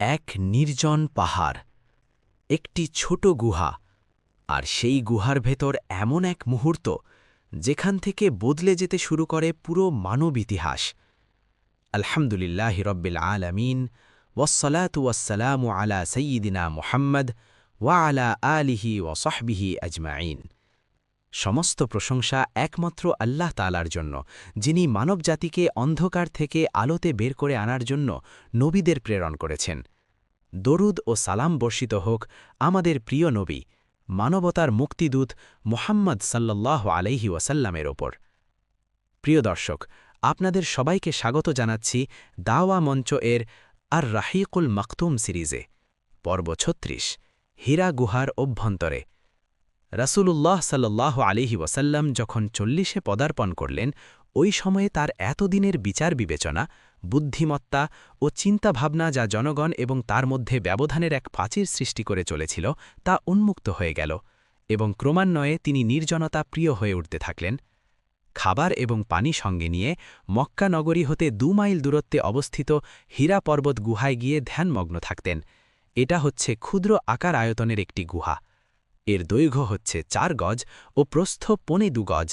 এক নির্জন পাহাড়, একটি ছোট গুহা, আর সেই গুহার ভেতর এমন এক মুহূর্ত যেখান থেকে বদলে যেতে শুরু করে পুরো মানব ইতিহাস। আলহামদুলিল্লাহ রব্বিল আলামিন, ওয়াসসালাতু ওয়াসসালামু আলা সাইয়্যিদিনা মুহাম্মদ ওয়া আলা আলিহি ওয়া সাহবিহি আজমাইন। সমস্ত প্রশংসা একমাত্র আল্লাহ তাআলার জন্য, যিনি মানবজাতিকে অন্ধকার থেকে আলোতে বের করে আনার জন্য নবীদের প্রেরণ করেছেন। দরুদ ও সালাম বর্ষিত হোক আমাদের প্রিয় নবী, মানবতার মুক্তিদূত মুহাম্মদ সাল্লাল্লাহু আলাইহি ওয়াসাল্লামের ওপর। প্রিয় দর্শক, আপনাদের সবাইকে স্বাগত জানাচ্ছি দাওয়া মঞ্চ এর আর রাহিকুল মাকতুম সিরিজে, পর্ব ৩৬, হীরা গুহার অভ্যন্তরে। রাসূলুল্লাহ সাল্লাল্লাহু আলাইহি ওয়াসাল্লাম যখন ৪০-এ পদার্পণ করলেন, ওই সময়ে তার এতদিনের বিচার বিবেচনা, বুদ্ধিমত্তা ও চিন্তাভাবনা যা জনগণ এবং তার মধ্যে ব্যবধানের এক প্রাচীর সৃষ্টি করে চলেছিল, তা উন্মুক্ত হয়ে গেল এবং ক্রমান্বয়ে তিনি নির্জনতা প্রিয় হয়ে উঠতে থাকলেন। খাবার এবং পানি সঙ্গে নিয়ে মক্কা নগরী হতে ২ মাইল দূরত্বে অবস্থিত হীরা পর্বত গুহায় গিয়ে ধ্যানমগ্ন থাকতেন। এটা হচ্ছে ক্ষুদ্র আকার আয়তনের একটি গুহা। এর দৈর্ঘ্য হচ্ছে ৪ গজ ও প্রস্থ ২.৫ গজ।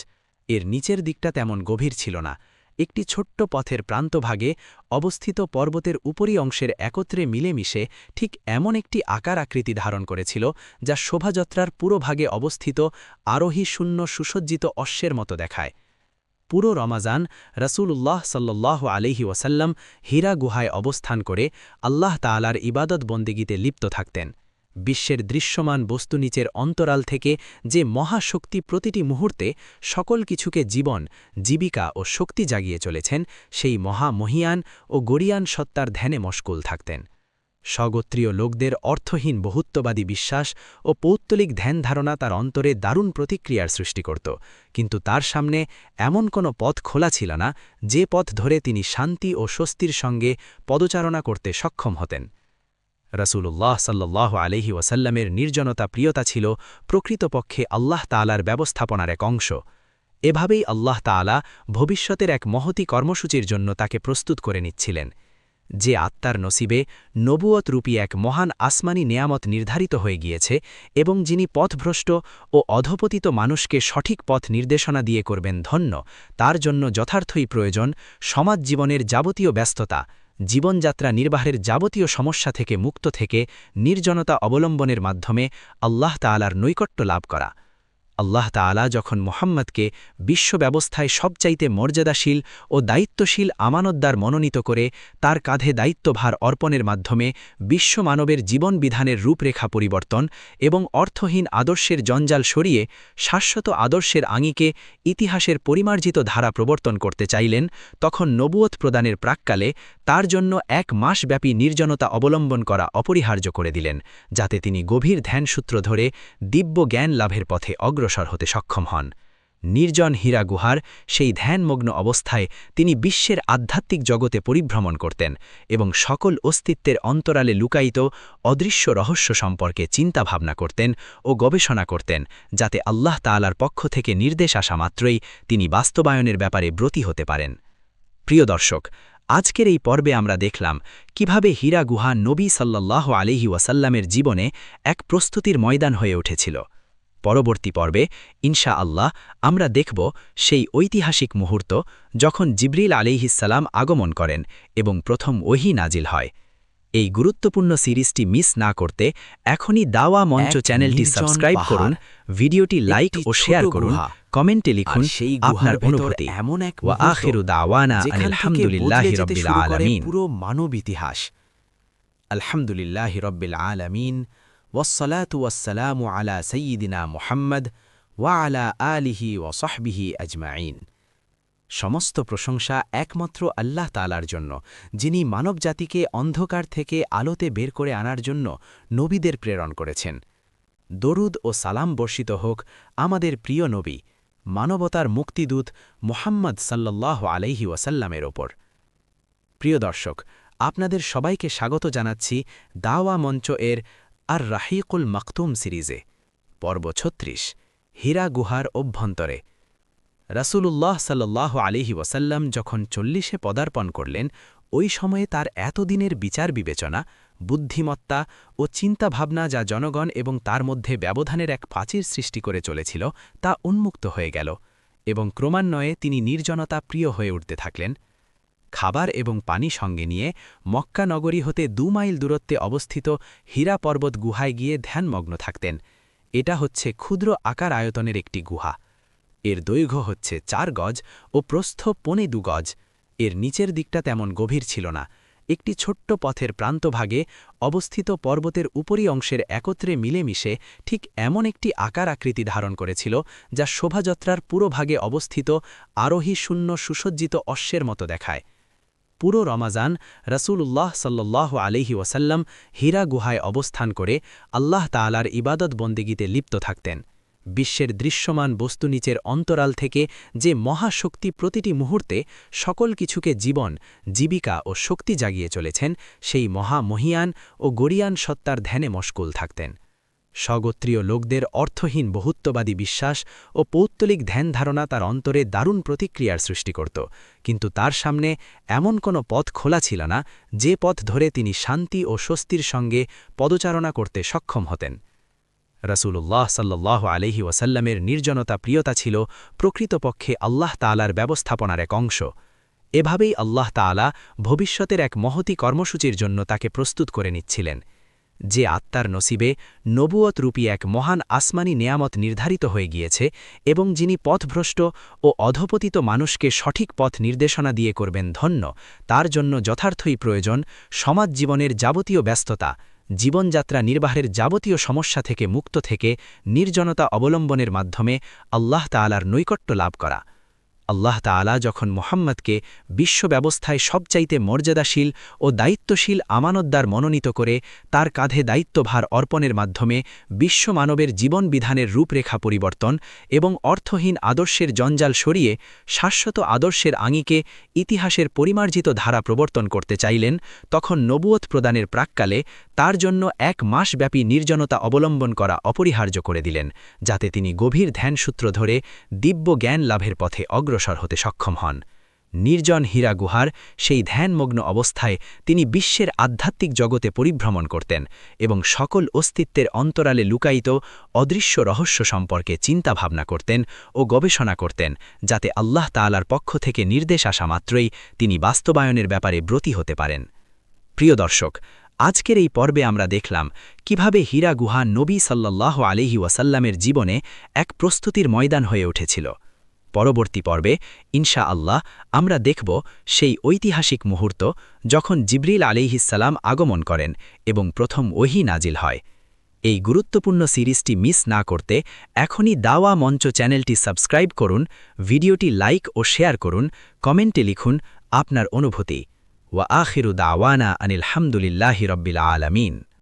এর নিচের দিকটা তেমন গভীর ছিল না। একটি ছোট্ট পথের প্রান্তভাগে অবস্থিত পর্বতের উপরি অংশের একত্রে মিলেমিশে ঠিক এমন একটি আকার আকৃতি ধারণ করেছিল, যা শোভাযাত্রার পুরো ভাগে অবস্থিত আরোহী শূন্য সুসজ্জিত অশ্বের মতো দেখায়। পুরো রমাজান রাসূলুল্লাহ সাল্লাল্লাহু আলাইহি ওয়াসাল্লাম হীরা গুহায় অবস্থান করে আল্লাহ তাআলার ইবাদত বন্দেগীতে লিপ্ত থাকতেন। বিশ্বের দৃশ্যমান বস্তু নিচের অন্তরাল থেকে যে মহাশক্তি প্রতিটি মুহূর্তে সকল কিছুকে জীবন, জীবিকা ও শক্তি জাগিয়ে চলেছেন, সেই মহামহিয়ান ও গরিয়ান সত্তার ধ্যানে মশগুল থাকতেন। স্বগোত্রীয় লোকদের অর্থহীন বহুত্ববাদী বিশ্বাস ও পৌত্তলিক ধ্যান ধারণা তার অন্তরে দারুণ প্রতিক্রিয়ার সৃষ্টি করত, কিন্তু তার সামনে এমন কোনো পথ খোলা ছিল না যে পথ ধরে তিনি শান্তি ও স্বস্তির সঙ্গে পদচারণা করতে সক্ষম হতেন। রাসূলুল্লাহ সাল্লাল্লাহু আলাইহি ওয়াসাল্লামের নির্জনতা প্রিয়তা ছিল প্রকৃতপক্ষে আল্লাহ তাআলার ব্যবস্থাপনার এক অংশ। এভাবেই আল্লাহ তাআলা ভবিষ্যতের এক মহতী কর্মসূচির জন্য তাকে প্রস্তুত করে নিচ্ছিলেন। যে আত্মার নসিবে নবুয়ত রূপী এক মহান আসমানি নেয়ামত নির্ধারিত হয়ে গিয়েছে এবং যিনি পথভ্রষ্ট ও অধপতিত মানুষকে সঠিক পথ নির্দেশনা দিয়ে করবেন ধন্য, তার জন্য যথার্থই প্রয়োজন সমাজ জীবনের যাবতীয় ব্যস্ততা, জীবনযাত্রা নির্বাহের যাবতীয় সমস্যা থেকে মুক্ত থেকে নির্জনতা অবলম্বনের মাধ্যমে আল্লাহ তাআলার নৈকট্য লাভ করা। আল্লাহ তাআলা যখন মুহাম্মদকে বিশ্ব ব্যবস্থায় সবচাইতে মর্যাদাশীল ও দায়িত্বশীল আমানতদার মনোনীত করে তার কাঁধে দায়িত্বভার অর্পণের মাধ্যমে বিশ্ব মানবের জীবনবিধানের রূপরেখা পরিবর্তন এবং অর্থহীন আদর্শের জঞ্জাল সরিয়ে শাশ্বত আদর্শের আঙিকে ইতিহাসের পরিমার্জিত ধারা প্রবর্তন করতে চাইলেন, তখন নবুয়ত প্রদানের প্রাক্কালে তার জন্য ১ মাসব্যাপী নির্জনতা অবলম্বন করা অপরিহার্য করে দিলেন, যাতে তিনি গভীর ধ্যানসূত্র ধরে দিব্য জ্ঞান লাভের পথে অগ্রসর হতে সক্ষম হন। নির্জন হীরা গুহার সেই ধ্যানমগ্ন অবস্থায় তিনি বিশ্বের আধ্যাত্মিক জগতে পরিভ্রমণ করতেন এবং সকল অস্তিত্বের অন্তরালে লুকায়িত অদৃশ্য রহস্য সম্পর্কে চিন্তাভাবনা করতেন ও গবেষণা করতেন, যাতে আল্লাহ তাআলার পক্ষ থেকে নির্দেশ আসা মাত্রই তিনি বাস্তবায়নের ব্যাপারে ব্রতী হতে পারেন। প্রিয় দর্শক, আজকের এই পর্বে আমরা দেখলাম কিভাবে হীরা গুহা নবী সাল্লাল্লাহু আলাইহি ওয়াসাল্লামের জীবনে এক প্রস্তুতির ময়দান হয়ে উঠেছিল। পরবর্তী পর্বে ইনশাআল্লাহ আমরা দেখব সেই ঐতিহাসিক মুহূর্ত যখন জিবরিল আলাইহিসসালাম আগমন করেন এবং প্রথম ওহী নাজিল হয়। এই গুরুত্বপূর্ণ সিরিজটি মিস না করতে এখনই দাওয়া মঞ্চ চ্যানেলটি সাবস্ক্রাইব করুন, ভিডিওটি লাইক ও শেয়ার করুন, কমেন্টে লিখুন আপনার অনুভূতি। ওয়া আখিরু দাওয়ানা আনিল হামদুলিল্লাহি রাব্বিল আলামিন। পুরো মানব ইতিহাস। আলহামদুলিল্লাহি রাব্বিল আলামিন, ওয়াসসালাতু ওয়াসসালামু আলা সাইয়্যিদিনা মুহাম্মদ ওয়া আলা আলিহি ওয়া সাহবিহি আজমাইন। সমস্ত প্রশংসা একমাত্র আল্লাহ তাআলার জন্য, যিনি মানবজাতিকে অন্ধকার থেকে আলোতে বের করে আনার জন্য নবীদের প্রেরণ করেছেন। দরুদ ও সালাম বর্ষিত হোক আমাদের প্রিয় নবী, মানবতার মুক্তিদূত মুহাম্মদ সাল্লাল্লাহু আলাইহি ওয়াসাল্লামের ওপর। প্রিয় দর্শক, আপনাদের সবাইকে স্বাগত জানাচ্ছি দাওয়া মঞ্চ এর আর রাহিকুল মাকতুম সিরিজে, পর্ব ৩৬, হীরা গুহার অভ্যন্তরে। রাসূলুল্লাহ সাল্লাল্লাহু আলাইহি ওয়াসাল্লাম যখন ৪০-এ পদার্পণ করলেন, ওই সময়ে তার এতদিনের বিচার বিবেচনা, বুদ্ধিমত্তা ও চিন্তাভাবনা যা জনগণ এবং তার মধ্যে ব্যবধানের এক প্রাচীর সৃষ্টি করে চলেছিল তা উন্মুক্ত হয়ে গেল এবং ক্রমান্বয়ে তিনি নির্জনতা প্রিয় হয়ে উঠতে থাকলেন। খাবার এবং পানি সঙ্গে নিয়ে মক্কা নগরী হতে 2 মাইল দূরত্বে অবস্থিত হীরা পর্বত গুহায় গিয়ে ধ্যানমগ্ন থাকতেন। এটা হচ্ছে ক্ষুদ্র আকার আয়তনের একটি গুহা। এর দৈর্ঘ্য হচ্ছে 4 গজ ও প্রস্থ 2.25 গজ। এর নিচের দিকটা তেমন গভীর ছিল না। একটি ছোট্ট পথের প্রান্তভাগে অবস্থিত পর্বতের উপরি অংশের একত্রে মিলেমিশে ঠিক এমন একটি আকার আকৃতি ধারণ করেছিল যা শোভাযাত্রার পুরো ভাগে অবস্থিত আরোহী শূন্য সুসজ্জিত অশ্বের মতো দেখায়। পুরো রমাজান রাসূলুল্লাহ সাল্লাল্লাহু আলাইহি ওয়াসাল্লাম হীরা গুহায় অবস্থান করে আল্লাহ তাআলার ইবাদত বন্দেগীতে লিপ্ত থাকতেন। বিশ্বের দৃশ্যমান বস্তু নিচের অন্তরাল থেকে যে মহাশক্তি প্রতিটি মুহূর্তে সকল কিছুকে জীবন, জীবিকা ও শক্তি জাগিয়ে চলেছেন, সেই মহামহিয়ান ও গরিয়ান সত্তার ধ্যানে মশগুল থাকতেন। স্বগোত্রীয় লোকদের অর্থহীন বহুত্ববাদী বিশ্বাস ও পৌত্তলিক ধ্যান ধারণা তার অন্তরে দারুণ প্রতিক্রিয়ার সৃষ্টি করত, কিন্তু তার সামনে এমন কোনো পথ খোলা ছিল না যে পথ ধরে তিনি শান্তি ও স্বস্তির সঙ্গে পদচারণা করতে সক্ষম হতেন। রাসূলুল্লাহ সাল্লাল্লাহু আলাইহি ওয়াসাল্লামের নির্জনতা প্রিয়তা ছিল প্রকৃতপক্ষে আল্লাহ তাআলার ব্যবস্থাপনার এক অংশ। এভাবেই আল্লাহ তাআলা ভবিষ্যতের এক মহতী কর্মসূচির জন্য তাকে প্রস্তুত করে নিচ্ছিলেন। যে আত্মার নসিবে নবুয়ত রূপী এক মহান আসমানি নেয়ামত নির্ধারিত হয়ে গিয়েছে এবং যিনি পথভ্রষ্ট ও অধপতিত মানুষকে সঠিক পথ নির্দেশনা দিয়ে করবেন ধন্য, তার জন্য যথার্থই প্রয়োজন সমাজ জীবনের যাবতীয় ব্যস্ততা, জীবনযাত্রা নির্বাহের যাবতীয় সমস্যা থেকে মুক্ত থেকে নির্জনতা অবলম্বনের মাধ্যমে আল্লাহ তাআলার নৈকট্য লাভ করা। আল্লাহ তাআলা যখন মুহাম্মদকে বিশ্ব ব্যবস্থায় সবচাইতে মর্যাদাশীল ও দায়িত্বশীল আমানতদার মনোনীত করে তার কাঁধে দায়িত্বভার অর্পণের মাধ্যমে বিশ্ব মানবের জীবনবিধানের রূপরেখা পরিবর্তন এবং অর্থহীন আদর্শের জঞ্জাল সরিয়ে শাশ্বত আদর্শের আঙিকে ইতিহাসের পরিমার্জিত ধারা প্রবর্তন করতে চাইলেন, তখন নবুয়ত প্রদানের প্রাক্কালে তার জন্য 1 মাসব্যাপী নির্জনতা অবলম্বন করা অপরিহার্য করে দিলেন, যাতে তিনি গভীর ধ্যানসূত্র ধরে দিব্য জ্ঞান লাভের পথে অগ্রসর হতে সক্ষম হন। নির্জন হীরা গুহার সেই ধ্যানমগ্ন অবস্থায় তিনি বিশ্বের আধ্যাত্মিক জগতে পরিভ্রমণ করতেন এবং সকল অস্তিত্বের অন্তরালে লুকায়িত অদৃশ্য রহস্য সম্পর্কে চিন্তাভাবনা করতেন ও গবেষণা করতেন, যাতে আল্লাহ তাআলার পক্ষ থেকে নির্দেশ আসা মাত্রই তিনি বাস্তবায়নের ব্যাপারে ব্রতী হতে পারেন। প্রিয় দর্শক, আজকের এই পর্বে আমরা দেখলাম কিভাবে হীরা গুহা নবী সাল্লাল্লাহু আলাইহি ওয়াসাল্লামের জীবনে এক প্রস্তুতির ময়দান হয়ে উঠেছিল। পরবর্তী পর্বে ইনশাআল্লাহ আমরা দেখব সেই ঐতিহাসিক মুহূর্ত যখন জিবরিল আলাইহিসসালাম আগমন করেন এবং প্রথম ওহী নাজিল হয়। এই গুরুত্বপূর্ণ সিরিজটি মিস না করতে এখনই দাওয়া মঞ্চ চ্যানেলটি সাবস্ক্রাইব করুন, ভিডিওটি লাইক ও শেয়ার করুন, কমেন্টে লিখুন আপনার অনুভূতি। ওয়া আখিরু দাওয়ানা আনিল হামদুলিল্লাহি রাব্বিল আলামিন।